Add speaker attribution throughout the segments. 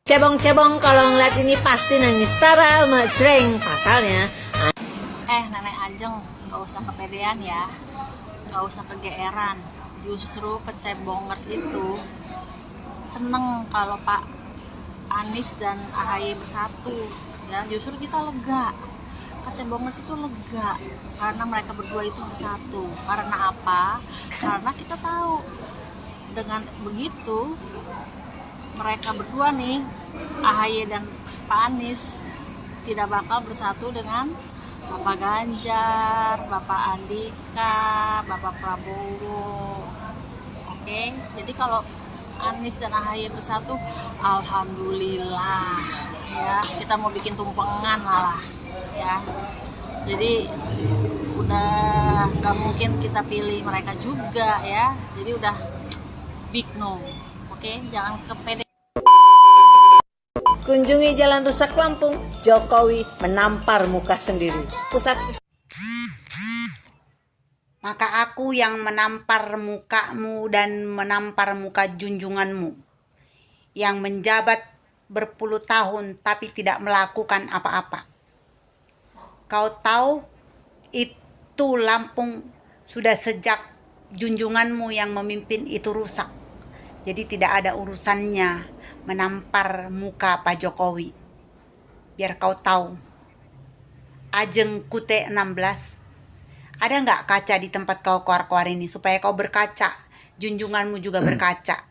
Speaker 1: Cebong-cebong kalau ngeliat ini pasti nangis tara mejreng pasalnya.
Speaker 2: Nenek Ajeng, gak usah kepedean ya, gak usah kegeeran. Justru kecebongers itu seneng kalau Pak Anies dan AHY bersatu ya. Justru kita lega, kecebongers itu lega karena mereka berdua itu bersatu. Karena apa? Karena kita tahu dengan begitu mereka berdua nih, AHY dan Pak Anies, tidak bakal bersatu dengan Bapak Ganjar, Bapak Andika, Bapak Prabowo. Oke, jadi kalau Anies dan AHY bersatu, alhamdulillah ya, kita mau bikin tumpengan malah ya. Jadi udah gak mungkin kita pilih mereka juga ya. Jadi udah big no. Oke, jangan kepede.
Speaker 1: Kunjungi jalan rusak Lampung, Jokowi menampar muka sendiri. Pusat
Speaker 3: Maka aku yang menampar mukamu dan menampar muka junjunganmu, yang menjabat berpuluh tahun tapi tidak melakukan apa-apa. Kau tahu itu Lampung sudah sejak junjunganmu yang memimpin itu rusak. Jadi tidak ada urusannya menampar muka Pak Jokowi. Biar kau tahu. Ajeng Kute 16. Ada nggak kaca di tempat kau keluar-keluar ini supaya kau berkaca, junjunganmu juga berkaca.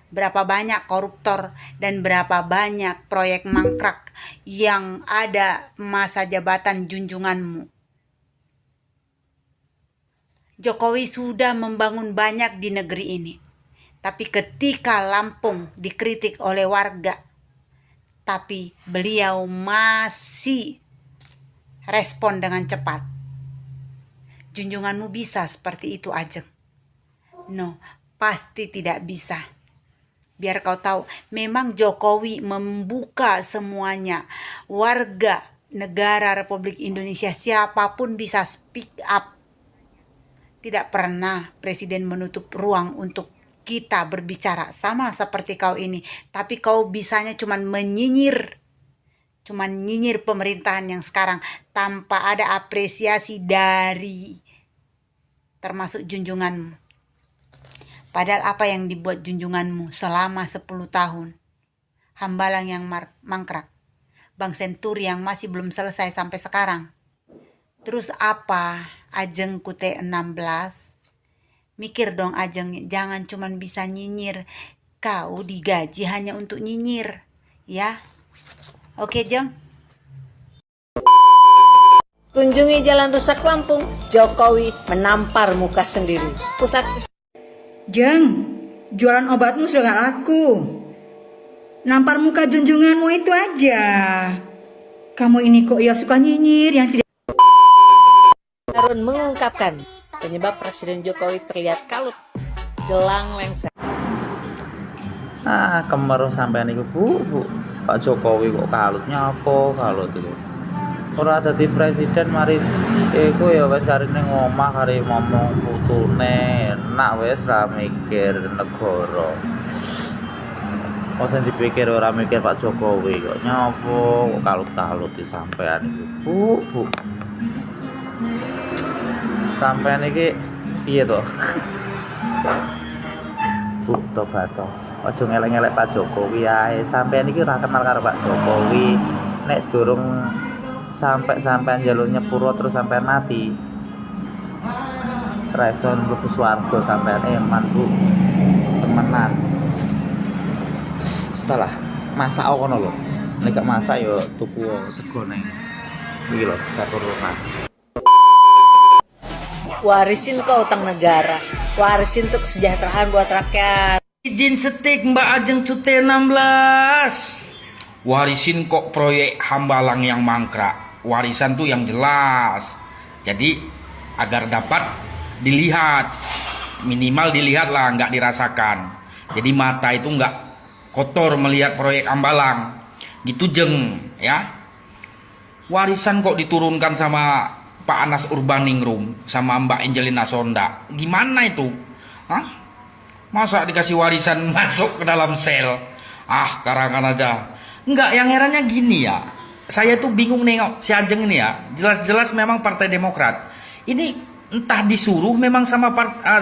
Speaker 3: Berapa banyak koruptor dan berapa banyak proyek mangkrak yang ada masa jabatan junjunganmu. Jokowi sudah membangun banyak di negeri ini. Tapi ketika Lampung dikritik oleh warga, tapi beliau masih respon dengan cepat. Junjunganmu bisa seperti itu, Ajeng? No, pasti tidak bisa. Biar kau tahu, memang Jokowi membuka semuanya. Warga negara Republik Indonesia siapapun bisa speak up. Tidak pernah Presiden menutup ruang untuk kita berbicara, sama seperti kau ini. Tapi kau bisanya cuman menyinyir. Cuman nyinyir pemerintahan yang sekarang tanpa ada apresiasi dari termasuk junjunganmu. Padahal apa yang dibuat junjunganmu selama 10 tahun? Hambalang yang mangkrak. Bank Senturi yang masih belum selesai sampai sekarang. Terus apa Ajeng Kute 16? Mikir dong Ajeng, jangan cuman bisa nyinyir. Kau digaji hanya untuk nyinyir, ya. Oke, Jeng?
Speaker 1: kunjungi jalan rusak Lampung, Jokowi menampar muka sendiri. Pusat
Speaker 4: Jeng, jualan obatmu sudah gak laku. Nampar muka junjunganmu itu aja. Kamu ini kok ya suka nyinyir yang tidak.
Speaker 1: Harun mengungkapkan penyebab Presiden Jokowi terlihat kalut jelang lengser.
Speaker 5: Kemeruh sampean iku Bu. Pak Jokowi kok kalutnya apa kalut itu. Ora dadi presiden mari iku ya wis karene ngomah kare ngomong putune, enak wis ra mikir negara. Mosok dipikir ora mikir Pak Jokowi kok nyopo kok kalut-kalut di sampean iku Bu. Sampean iki piye to? Bu, tobat to. Aja ngelek-ngelek Pak Jokowi ae. Sampean iki ora kenal karo Pak Jokowi. Nek durung sampai sampean njaluk nyepuro terus sampean mati. Ra iso mlebu swarga sampean eman, Bu. Temenan. Setelah masak kono lho. Nek gak masak yo tuku sego neng. Iki lho, dapur rumah.
Speaker 1: Warisin kau utang negara, warisin untuk kesejahteraan buat rakyat.
Speaker 6: Izin setik Mbak Ajeng Cute 16. Warisin kok proyek Hambalang yang mangkrak. Warisan tuh yang jelas. Jadi agar dapat dilihat, minimal dilihat lah, nggak dirasakan. Jadi mata itu nggak kotor melihat proyek Hambalang. Gitu Jeng ya. Warisan kok diturunkan sama Pak Anas Urbaningrum sama Mbak Angelina Sonda. Gimana itu? Hah? Masa dikasih warisan masuk ke dalam sel? Ah, karangan aja. Enggak, yang herannya gini ya. Saya tuh bingung nengok si Ajeng ini ya. Jelas-jelas memang Partai Demokrat. Ini entah disuruh memang sama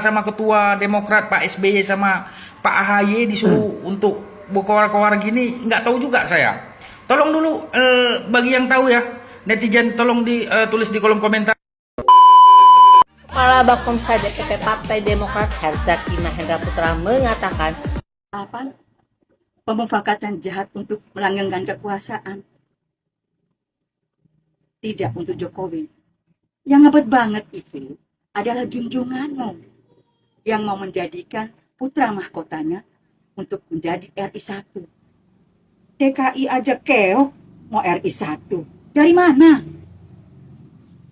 Speaker 6: sama ketua Demokrat Pak SBY sama Pak AHY disuruh untuk berkoar-koar gini, nggak tahu juga saya. Tolong dulu bagi yang tahu ya, netizen tolong ditulis di kolom komentar.
Speaker 1: Kepala Bakomsa DPP Partai Demokrat Herzaki Mahendra Putra mengatakan,
Speaker 4: Apa? Pemufakatan jahat untuk melanggengkan kekuasaan. Tidak untuk Jokowi. Yang ngebet banget itu adalah junjunganmu yang mau menjadikan putra mahkotanya untuk menjadi RI 1. DKI aja keok mau RI 1. Dari mana?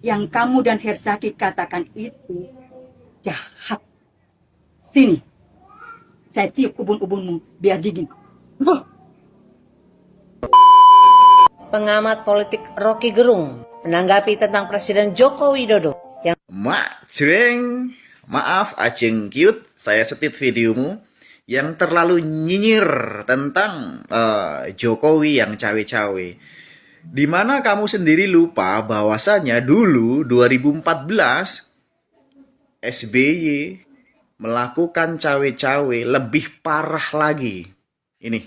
Speaker 4: Yang kamu dan Herzaki katakan itu jahat. Sini, saya tiup ubun-ubunmu biar dingin.
Speaker 1: pengamat politik Rocky Gerung menanggapi tentang Presiden Joko Widodo yang
Speaker 7: Mak jreng, maaf Ajeng cute, saya setit videomu yang terlalu nyinyir tentang Jokowi yang cawe-cawe. Dimana kamu sendiri lupa bahwasanya dulu 2014 SBY melakukan cawe-cawe lebih parah lagi. Ini.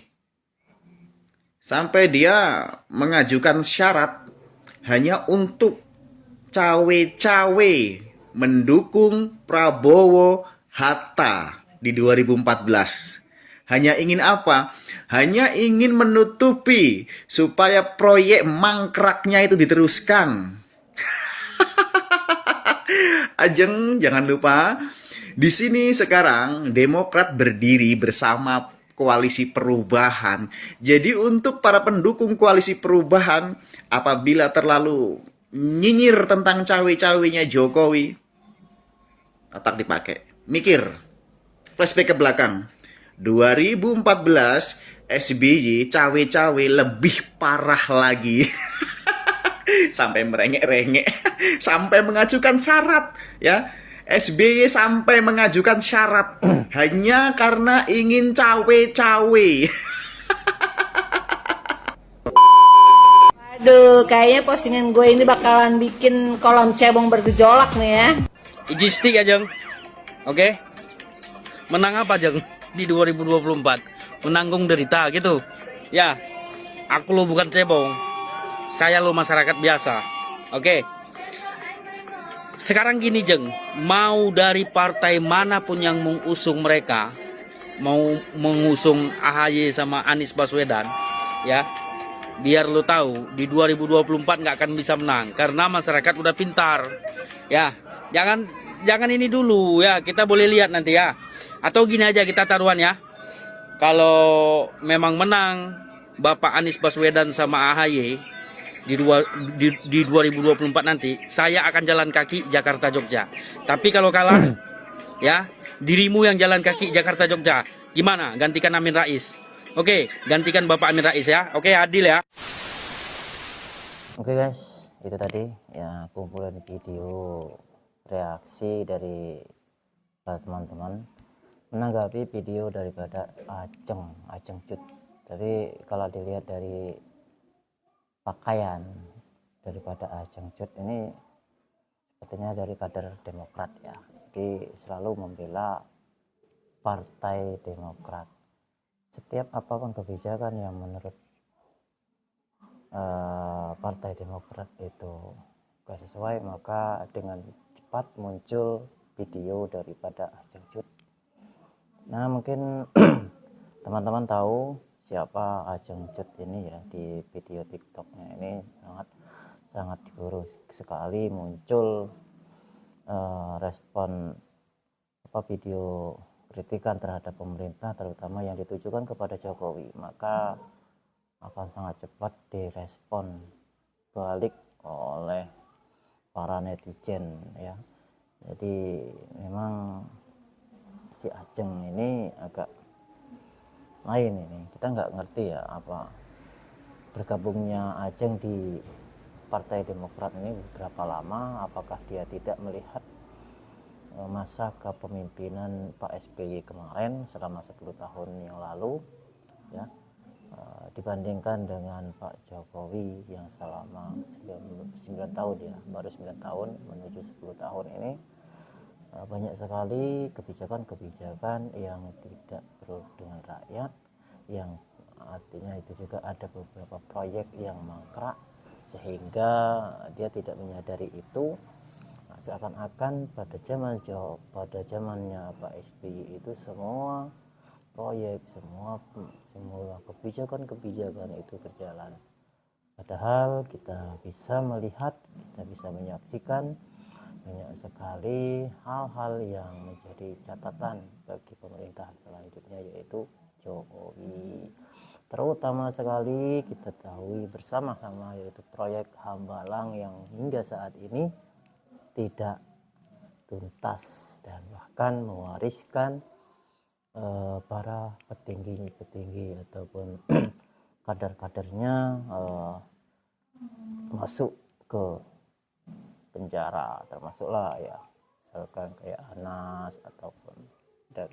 Speaker 7: Sampai dia mengajukan syarat hanya untuk cawe-cawe mendukung Prabowo Hatta di 2014. Hanya ingin apa? Hanya ingin menutupi supaya proyek mangkraknya itu diteruskan. Ajeng, jangan lupa, di sini sekarang Demokrat berdiri bersama Koalisi Perubahan. Jadi untuk para pendukung Koalisi Perubahan, apabila terlalu nyinyir tentang cawe-cawenya Jokowi, otak dipakai. Mikir. Flashback ke belakang. 2014 SBY cawe-cawe lebih parah lagi. Sampai merengek-rengek, sampai mengajukan syarat, ya. SBY sampai mengajukan syarat hanya karena ingin cawe-cawe.
Speaker 1: Aduh, kayaknya postingan gue ini bakalan bikin kolom cebong bergejolak nih ya.
Speaker 8: Logistik ya Jeng. Oke. Menang apa Jeng di 2024? Menanggung derita gitu. Ya. Aku lo bukan cebong. Saya lo masyarakat biasa. Oke. Sekarang gini Jeng, mau dari partai manapun yang mengusung mereka, mau mengusung AHY sama Anies Baswedan, ya, biar lo tahu di 2024 nggak akan bisa menang karena masyarakat udah pintar, ya. Jangan ini dulu ya, kita boleh lihat nanti ya. Atau gini aja kita taruhan ya, kalau memang menang Bapak Anies Baswedan sama AHY di 2024 nanti, saya akan jalan kaki Jakarta Jogja. Tapi kalau kalah, ya dirimu yang jalan kaki Jakarta Jogja. Gimana? Gantikan Amin Rais. Oke, gantikan Bapak Amin Rais ya. Oke, adil ya.
Speaker 9: Oke guys, itu tadi ya kumpulan video reaksi dari teman-teman menanggapi video daripada Ajeng Cut. Tapi kalau dilihat dari pakaian daripada Ajeng Cut ini sepertinya dari kader Demokrat ya. Jadi selalu membela Partai Demokrat. Setiap apapun kebijakan yang menurut Partai Demokrat itu gak sesuai, maka dengan cepat muncul video daripada Ajeng Cut. Nah mungkin teman-teman tahu siapa Ajeng Cut ini ya. Di video TikToknya ini sangat diburu sekali muncul respon video kritikan terhadap pemerintah, terutama yang ditujukan kepada Jokowi, maka akan sangat cepat direspon balik oleh para netizen ya. Jadi memang si Ajeng ini agak lain ini. Kita nggak ngerti ya apa bergabungnya Ajeng di Partai Demokrat ini berapa lama. Apakah dia tidak melihat masa kepemimpinan Pak SBY kemarin selama 10 tahun yang lalu ya, dibandingkan dengan Pak Jokowi yang selama 9 tahun ya, baru 9 tahun menuju 10 tahun ini, banyak sekali kebijakan-kebijakan yang tidak pro dengan rakyat, yang artinya itu juga ada beberapa proyek yang mangkrak sehingga dia tidak menyadari itu. Seakan-akan pada zamannya Pak SBY itu semua proyek, semua kebijakan itu berjalan. Padahal kita bisa melihat, kita bisa menyaksikan banyak sekali hal-hal yang menjadi catatan bagi pemerintahan selanjutnya, yaitu Jokowi. Terutama sekali kita tahu bersama-sama, yaitu proyek Hambalang yang hingga saat ini tidak tuntas dan bahkan mewariskan para petinggi ataupun kader-kadernya masuk ke penjara, termasuklah ya misalkan kayak Anas ataupun dan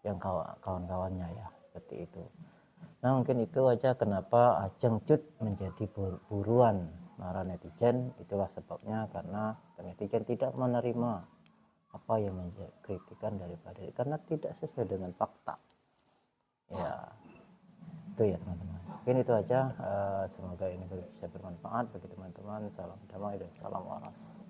Speaker 9: yang kawan-kawannya ya, seperti itu. Nah, mungkin itu aja kenapa Ajeng Cut menjadi buruan para netizen. Itulah sebabnya, karena netizen tidak menerima apa yang menjadi kritikan daripada, karena tidak sesuai dengan fakta ya. Itu ya teman-teman, mungkin itu aja. Semoga ini bisa bermanfaat bagi teman-teman. Salam damai dan salam waras.